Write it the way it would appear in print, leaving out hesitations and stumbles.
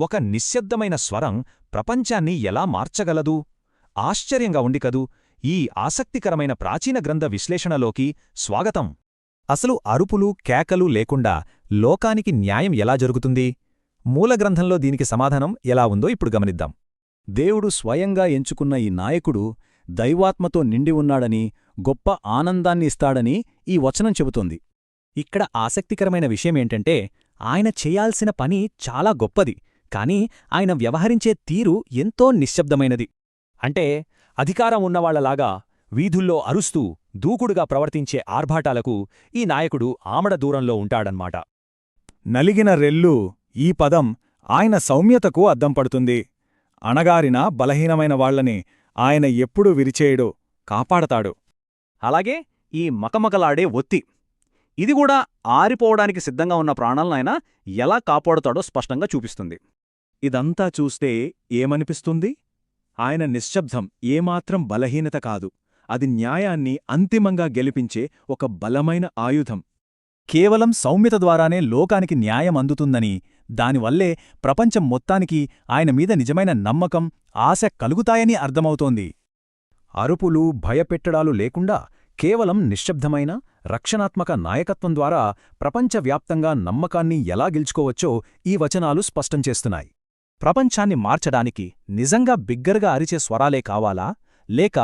ఒక నిశ్శబ్దమైన స్వరం ప్రపంచాన్ని ఎలా మార్చగలదు? ఆశ్చర్యంగా ఉంది కదూ! ఈ ఆసక్తికరమైన ప్రాచీన గ్రంథ విశ్లేషణలోకి స్వాగతం. అసలు అరుపులు, కేకలు లేకుండా లోకానికి న్యాయం ఎలా జరుగుతుంది? మూలగ్రంథంలో దీనికి సమాధానం ఎలా ఉందో ఇప్పుడు గమనిద్దాం. దేవుడు స్వయంగా ఎంచుకున్న ఈ నాయకుడు దైవాత్మతో నిండి ఉన్నాడని, గొప్ప ఆనందాన్ని ఇస్తాడని ఈ వచనం చెబుతోంది. ఇక్కడ ఆసక్తికరమైన విషయమేంటంటే, ఆయన చేయాల్సిన పని చాలా గొప్పది, కాని ఆయన వ్యవహరించే తీరు ఎంతో నిశ్శబ్దమైనది. అంటే అధికారం ఉన్నవాళ్లలాగా వీధుల్లో అరుస్తూ దూకుడుగా ప్రవర్తించే ఆర్భాటాలకు ఈ నాయకుడు ఆమడ దూరంలో ఉంటాడన్మాట. నలిగిన రెల్లు ఈ పదం ఆయన సౌమ్యతకు అద్దం పడుతుంది. అణగారిన బలహీనమైన వాళ్లని ఆయన ఎప్పుడూ విరిచేయడు, కాపాడతాడు. అలాగే ఈ మకమకలాడే ఒత్తి, ఇది కూడా ఆరిపోవడానికి సిద్ధంగా ఉన్న ప్రాణాలనైనా ఎలా కాపాడుతాడో స్పష్టంగా చూపిస్తుంది. ఇదంతా చూస్తే ఏమనిపిస్తుంది? ఆయన నిశ్శబ్దం ఏమాత్రం బలహీనత కాదు, అది న్యాయాన్ని అంతిమంగా గెలిపించే ఒక బలమైన ఆయుధం. కేవలం సౌమ్యత ద్వారానే లోకానికి న్యాయం అందుతుందని, దానివల్లే ప్రపంచం మొత్తానికి ఆయన మీద నిజమైన నమ్మకం, ఆశ కలుగుతాయని అర్థమవుతోంది. అరుపులు, భయపెట్టడాలు లేకుండా కేవలం నిశ్శబ్దమైన, రక్షణాత్మక నాయకత్వం ద్వారా ప్రపంచవ్యాప్తంగా నమ్మకాన్ని ఎలా గెలుచుకోవచ్చో ఈ వచనాలు స్పష్టం చేస్తున్నాయి. ప్రపంచాన్ని మార్చడానికి నిజంగా బిగ్గరగా అరిచే స్వరాలే కావాలా, లేక